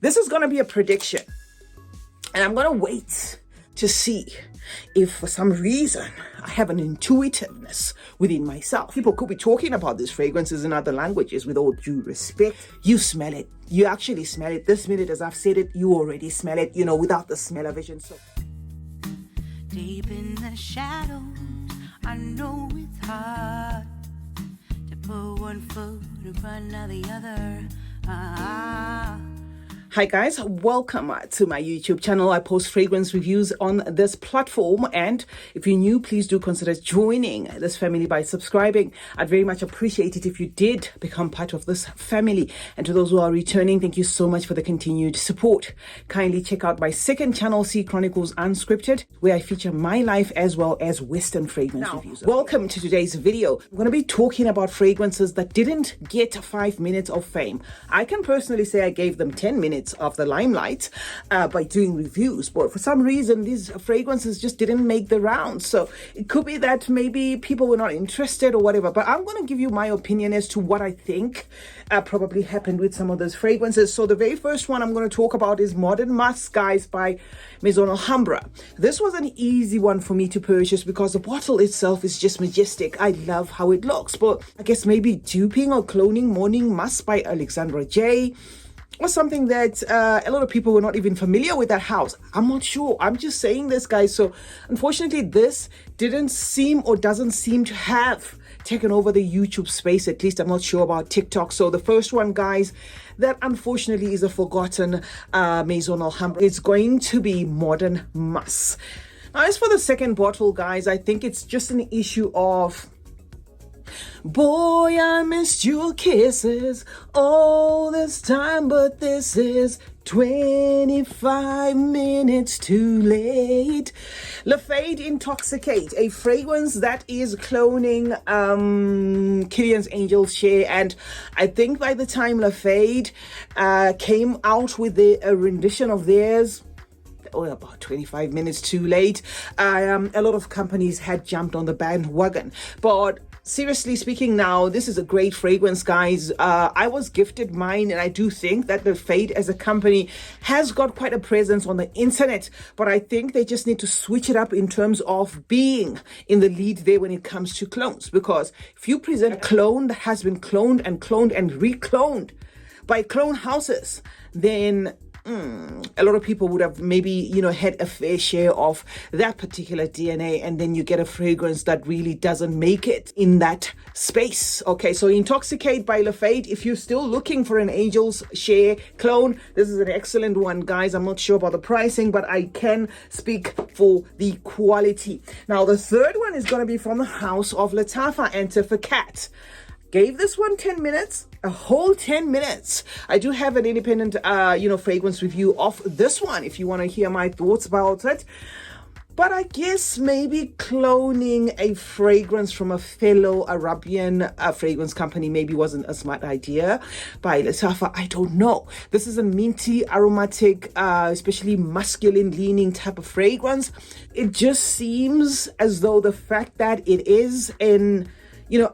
This is going to be a prediction, and I'm going to wait to see if for some reason I have an intuitiveness within myself. People could be talking about these fragrances in other languages, with all due respect. You smell it. You actually smell it. This minute, as I've said it, you already smell it, without the smell-o-vision. So deep in the shadows, I know it's hard to put one foot in front of the other. Hi guys, welcome to my YouTube channel. I post fragrance reviews on this platform, and if you're new, please do consider joining this family by subscribing. I'd very much appreciate it if you did become part of this family. And to those who are returning, thank you so much for the continued support. Kindly check out my second channel, CeeChronicles Unscripted, where I feature my life as well as Western fragrance reviews. Welcome to today's video. I'm going to be talking about fragrances that didn't get 5 minutes of fame. I can personally say I gave them 10 minutes of the limelight by doing reviews, but for some reason these fragrances just didn't make the rounds. So it could be that maybe people were not interested or whatever, but I'm going to give you my opinion as to what I think probably happened with some of those fragrances. So the very first one I'm going to talk about is Modern Musk, guys, by Maison Alhambra. This was an easy one for me to purchase because the bottle itself is just majestic. I love how it looks, but I guess maybe duping or cloning Morning Musk by Alexandra J was something that a lot of people were not even familiar with that house. I'm not sure. I'm just saying this, guys. So unfortunately, this didn't seem or doesn't seem to have taken over the YouTube space. At least I'm not sure about TikTok. So the first one, guys, that unfortunately is a forgotten Maison Alhambra. It's going to be Modern Musk. Now, as for the second bottle, guys, I think it's just an issue of, boy, I missed your kisses all this time, but this is 25 minutes too late. Lafayette Intoxicate, a fragrance that is cloning Killian's Angel's Share, and I think by the time Lafayette came out with a rendition of theirs, about 25 minutes too late, a lot of companies had jumped on the bandwagon. But seriously speaking, now this is a great fragrance, guys. I was gifted mine, and I do think that the Fade as a company has got quite a presence on the internet, but I think they just need to switch it up in terms of being in the lead there when it comes to clones. Because if you present a clone that has been cloned and re-cloned by clone houses, then a lot of people would have maybe, had a fair share of that particular DNA, and then you get a fragrance that really doesn't make it in that space. Okay, so Intoxicate by Lafayette. If you're still looking for an Angel's Share clone, this is an excellent one, guys. I'm not sure about the pricing, but I can speak for the quality. Now, the third one is going to be from the house of Latafa and Tifacat. Gave this one 10 minutes, a whole 10 minutes. I do have an independent, fragrance review of this one if you want to hear my thoughts about it. But I guess maybe cloning a fragrance from a fellow Arabian fragrance company maybe wasn't a smart idea by Latafa. I don't know. This is a minty, aromatic, especially masculine leaning type of fragrance. It just seems as though the fact that it is in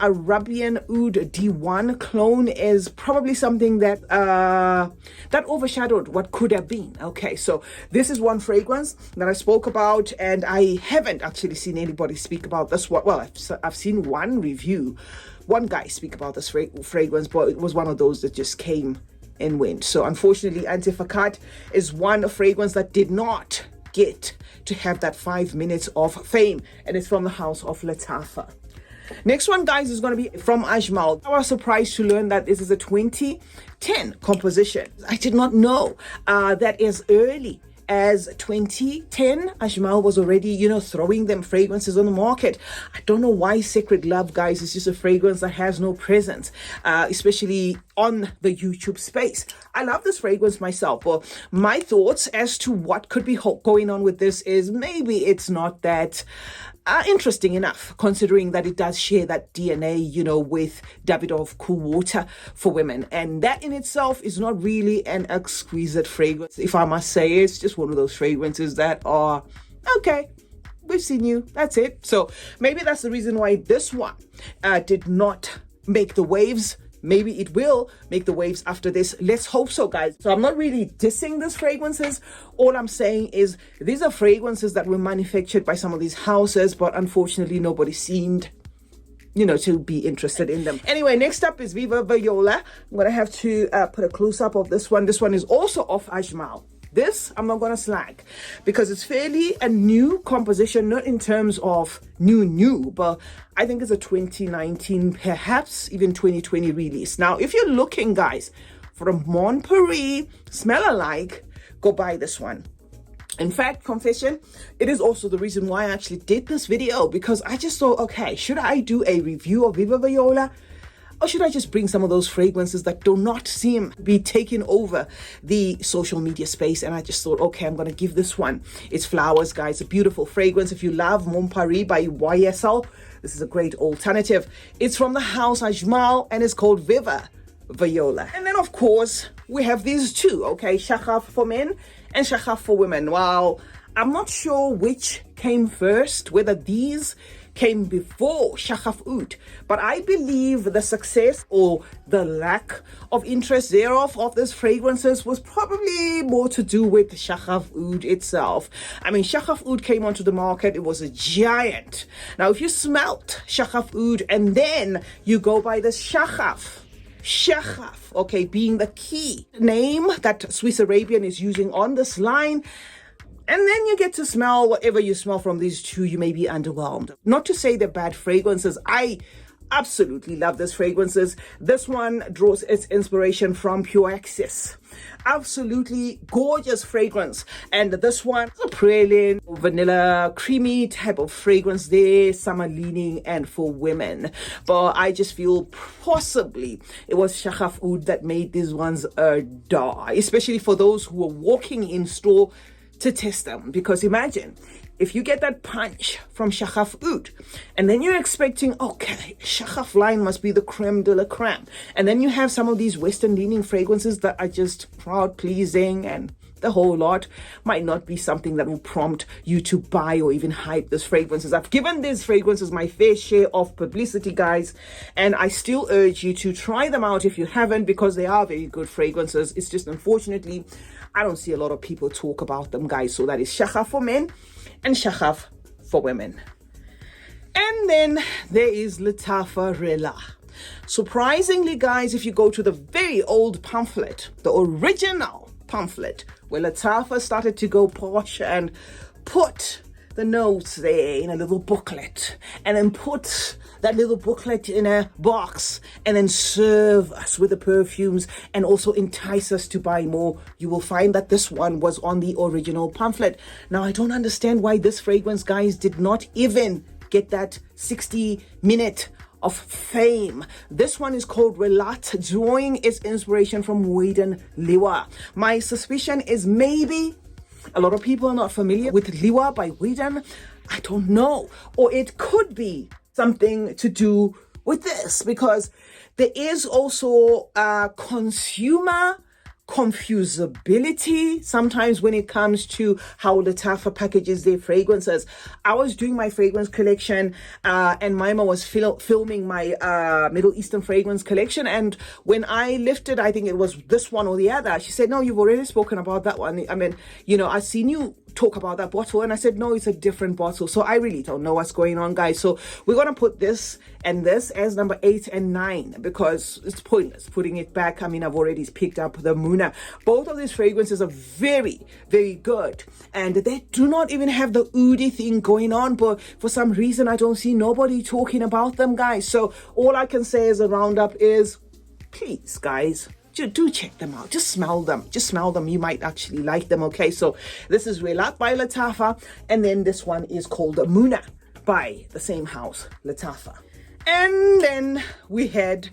Arabian Oud D1 clone is probably something that that overshadowed what could have been. Okay, so this is one fragrance that I spoke about, and I haven't actually seen anybody speak about this one. Well, I've seen one review, one guy speak about this fragrance, but it was one of those that just came and went. So unfortunately, Antifakat is one fragrance that did not get to have that 5 minutes of fame, and it's from the house of Latafa. Next one, guys, is going to be from Ajmal. I was surprised to learn that this is a 2010 composition. I did not know that as early as 2010, Ajmal was already, throwing them fragrances on the market. I don't know why Sacred Love, guys, is just a fragrance that has no presence, especially on the YouTube space. I love this fragrance myself, but my thoughts as to what could be going on with this is maybe it's not that interesting enough, considering that it does share that DNA, with Davidoff Cool Water for women. And that in itself is not really an exquisite fragrance, if I must say. It's just one of those fragrances that are, okay, we've seen you, that's it. So maybe that's the reason why this one did not make the waves maybe it will make the waves after this. Let's hope so, guys. So I'm not really dissing these fragrances. All I'm saying is these are fragrances that were manufactured by some of these houses, but unfortunately nobody seemed, you know, to be interested in them. Anyway, next up is Viva Viola. I'm gonna have to put a close-up of this one. This one is also off Ajmal. This I'm not gonna slag because it's fairly a new composition, not in terms of new, but I think it's a 2019, perhaps even 2020 release. Now, if you're looking, guys, for a Mon Paris smell-alike, go buy this one. In fact, confession, it is also the reason why I actually did this video, because I just thought, okay, should I do a review of Viva Viola? Or should I just bring some of those fragrances that do not seem to be taking over the social media space? And I just thought, okay, I'm going to give this one its flowers, guys. A beautiful fragrance. If you love Mon Paris by YSL, this is a great alternative. It's from the house Ajmal and it's called Viva Viola. And then, of course, we have these two, okay? Shaka for men and Shaka for women. Well, I'm not sure which came first, whether these came before Shaka Oud, but I believe the success or the lack of interest thereof of these fragrances was probably more to do with Shaka Oud itself. I mean, Shaka Oud came onto the market, it was a giant. Now, if you smelt Shaka Oud and then you go by the Shaka, okay, being the key name that Swiss Arabian is using on this line, and then you get to smell whatever you smell from these two, you may be underwhelmed. Not to say they're bad fragrances. I absolutely love these fragrances. This one draws its inspiration from Pure Access. Absolutely gorgeous fragrance. And this one is a praline, vanilla, creamy type of fragrance there, summer leaning and for women. But I just feel possibly it was Shaka Oud that made these ones die, especially for those who are walking in store to test them. Because imagine if you get that punch from Shaka Oud and then you're expecting, okay, Shaka line must be the creme de la creme, and then you have some of these western leaning fragrances that are just crowd pleasing and the whole lot, might not be something that will prompt you to buy or even hype these fragrances. I've given these fragrances my fair share of publicity, guys, and I still urge you to try them out if you haven't, because they are very good fragrances. It's just unfortunately I don't see a lot of people talk about them, guys. So that is Shaka for men and Shaka for women. And then there is Latafa Rela. Surprisingly, guys, if you go to the very old pamphlet, the original pamphlet, where Latafa started to go posh and put the notes there in a little booklet, and then put that little booklet in a box, and then serve us with the perfumes and also entice us to buy more, you will find that this one was on the original pamphlet. Now, I don't understand why this fragrance, guys, did not even get that 60-minute of fame. This one is called Relat, drawing its inspiration from Weiden Liwa. My suspicion is maybe a lot of people are not familiar with Liwa by Weiden. I don't know. Or it could be something to do with this, because there is also consumer confusability sometimes when it comes to how Latafa packages their fragrances. I was doing my fragrance collection and Maima was filming my Middle Eastern fragrance collection, and when I lifted, I think it was this one or the other, she said, no, you've already spoken about that one. I mean, you know, I've seen you talk about that bottle, and I said, no, it's a different bottle. So I really don't know what's going on, guys. So we're gonna put this and this as number 8 and 9 because it's pointless putting it back. I mean, I've already picked up the Muna. Both of these fragrances are very, very good, and they do not even have the oudi thing going on, but for some reason I don't see nobody talking about them, guys. So all I can say as a roundup is, please, guys, do check them out. Just smell them. You might actually like them, okay? So this is Relat by Latafa, and then this one is called Muna by the same house, Latafa. And then we had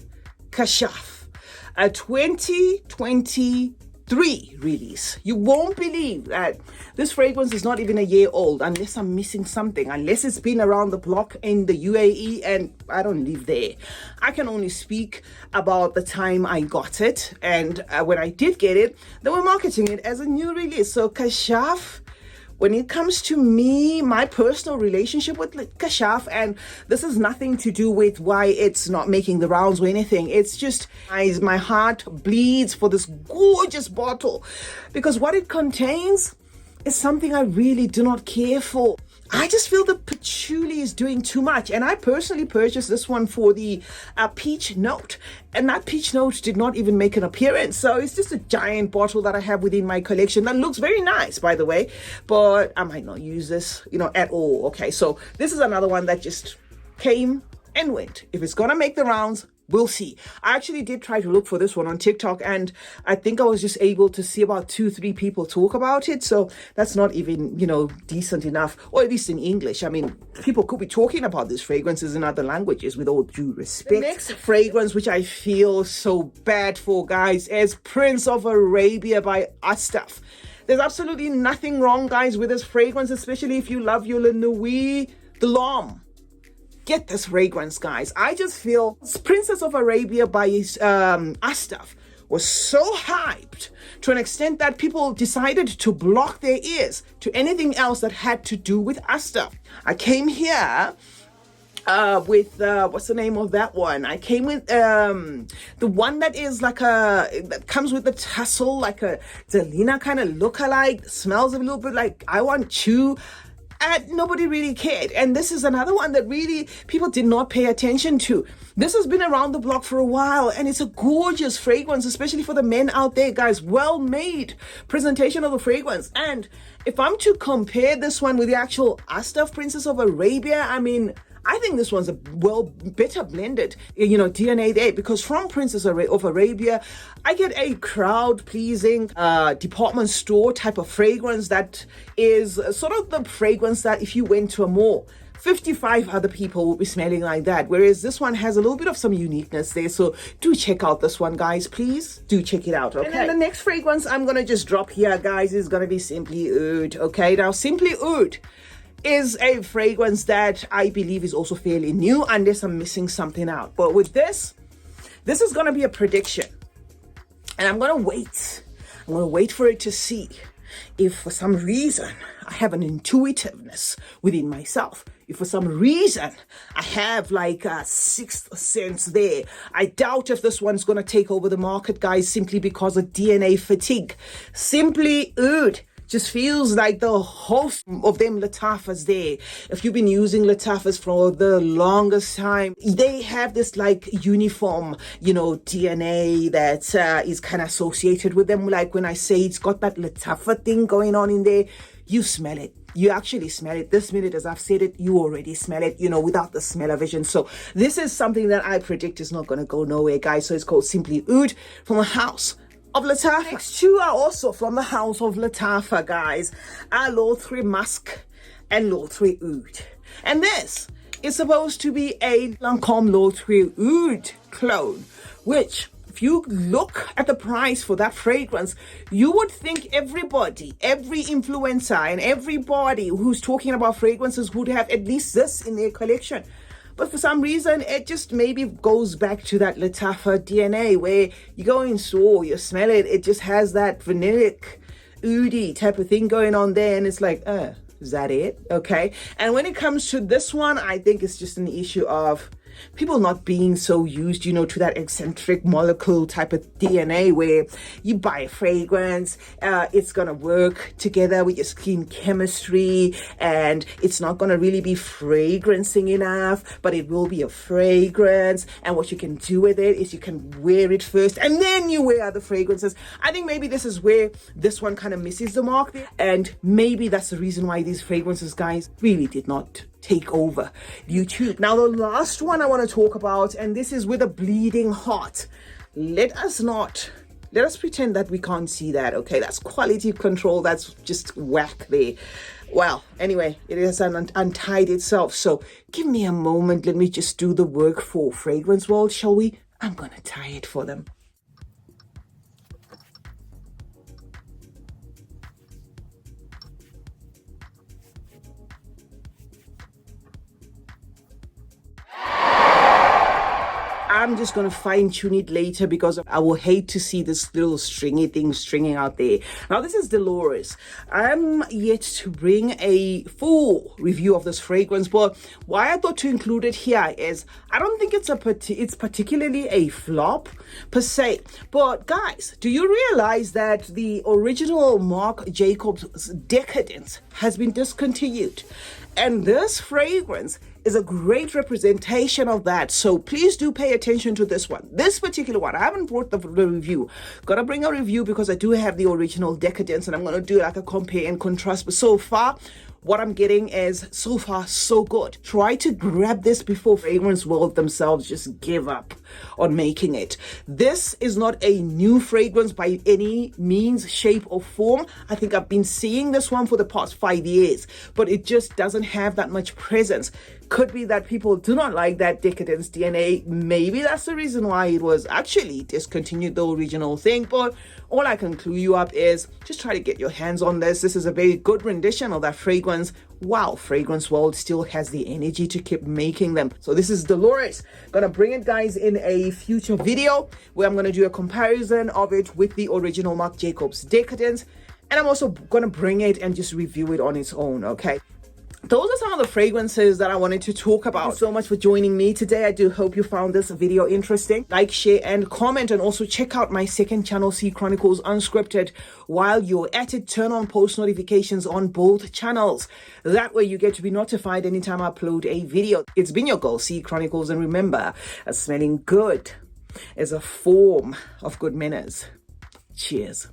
Khaf, a 2023 release. You won't believe that this fragrance is not even a year old, unless I'm missing something, unless it's been around the block in the UAE, and I don't live there. I can only speak about the time I got it, and when I did get it, they were marketing it as a new release. So Khaf when it comes to me, my personal relationship with Khaf, and this is nothing to do with why it's not making the rounds or anything. It's just, guys, my heart bleeds for this gorgeous bottle because what it contains is something I really do not care for. I just feel the patchouli is doing too much. And I personally purchased this one for the peach note. And that peach note did not even make an appearance. So it's just a giant bottle that I have within my collection. That looks very nice, by the way. But I might not use this, at all. Okay, so this is another one that just came and went. If it's going to make the rounds, we'll see. I actually did try to look for this one on TikTok, and I think I was just able to see about 2-3 people talk about it. So that's not even, decent enough, or at least in English. I mean, people could be talking about these fragrances in other languages, with all due respect. The next fragrance, which I feel so bad for, guys, is Prince of Arabia by Astaf. There's absolutely nothing wrong, guys, with this fragrance, especially if you love your Le Nuit de l'Homme. Get this fragrance, guys. I just feel Princess of Arabia by Astaf was so hyped to an extent that people decided to block their ears to anything else that had to do with Astaf. I came here with what's the name of that one? I came with the one that is like that comes with the tassel, like a Delina kind of look-alike, smells a little bit like I Want Chew. And nobody really cared. And this is another one that really people did not pay attention to. This has been around the block for a while, and it's a gorgeous fragrance, especially for the men out there, guys. Well made presentation of the fragrance. And if I'm to compare this one with the actual Astaf Princess of Arabia, I mean, I think this one's a better blended, DNA there, because from Princess of Arabia, I get a crowd-pleasing department store type of fragrance that is sort of the fragrance that if you went to a mall, 55 other people would be smelling like that. Whereas this one has a little bit of some uniqueness there. So do check out this one, guys. Please do check it out, okay? And then the next fragrance I'm going to just drop here, guys, is going to be Simply Oud, okay? Now, Simply Oud is a fragrance that I believe is also fairly new, unless I'm missing something out. But with this is going to be a prediction. And I'm going to wait. I'm going to wait for it to see if for some reason I have an intuitiveness within myself. If for some reason I have like a sixth sense there. I doubt if this one's going to take over the market, guys, simply because of DNA fatigue. Simply Oud just feels like the host of them Lattafas there. If you've been using Lattafas for the longest time, they have this like uniform, DNA that is kind of associated with them. Like when I say it's got that Lattafa thing going on in there, you smell it. You actually smell it. This minute, as I've said it, you already smell it, without the smell-o-vision. So this is something that I predict is not going to go nowhere, guys. So it's called Simply Oud from the house of Lattafa. Next two are also from the house of Lattafa, guys. L'Autre Musk and L'Autre Oud. And this is supposed to be a Lancôme L'Autre Oud clone, which, if you look at the price for that fragrance, you would think everybody, every influencer and everybody who's talking about fragrances would have at least this in their collection. But for some reason, it just maybe goes back to that Lattafa DNA where you go in store, you smell it, it just has that vanillic, oudy type of thing going on there. And it's like, is that it? Okay. And when it comes to this one, I think it's just an issue of people not being so used, to that eccentric molecule type of DNA where you buy a fragrance, it's going to work together with your skin chemistry, and it's not going to really be fragrancing enough, but it will be a fragrance. And what you can do with it is you can wear it first and then you wear other fragrances. I think maybe this is where this one kind of misses the mark there. And maybe that's the reason why these fragrances, guys, really did not take over YouTube. Now, the last one I want to talk about, and this is with a bleeding heart. Let us pretend that we can't see that, okay? That's quality control. That's just whack there. Well, anyway, it has untied itself. So give me a moment. Let me just do the work for Fragrance World, shall we? I'm going to tie it for them. I'm just going to fine tune it later because I will hate to see this little stringy thing stringing out there. Now, this is Delorious. I'm yet to bring a full review of this fragrance, but why I thought to include it here is I don't think it's particularly a flop per se. But guys, do you realize that the original Marc Jacobs Decadence has been discontinued? And this fragrance is a great representation of that. So please do pay attention to this one. This particular one, I haven't brought the review. Gotta bring a review because I do have the original Decadence and I'm gonna do like a compare and contrast. But so far, what I'm getting is so far so good. Try to grab this before fragrance world themselves just give up on making it. This is not a new fragrance by any means, shape or form. I think I've been seeing this one for the past 5 years, but it just doesn't have that much presence. Could be that people do not like that Decadence DNA. Maybe that's the reason why it was actually discontinued, the original thing. But all I can clue you up is just try to get your hands on this. This is a very good rendition of that fragrance. Wow, fragrance world still has the energy to keep making them. So this is Delorious. Gonna bring it, guys, in a future video where I'm gonna do a comparison of it with the original Marc Jacobs Decadence. And I'm also gonna bring it and just review it on its own, okay? Those are some of the fragrances that I wanted to talk about. Thank you so much for joining me today. I do hope you found this video interesting. Like, share, and comment. And also check out my second channel, CeeChronicles Unscripted. While you're at it, turn on post notifications on both channels. That way you get to be notified anytime I upload a video. It's been your girl, CeeChronicles. And remember, smelling good is a form of good manners. Cheers.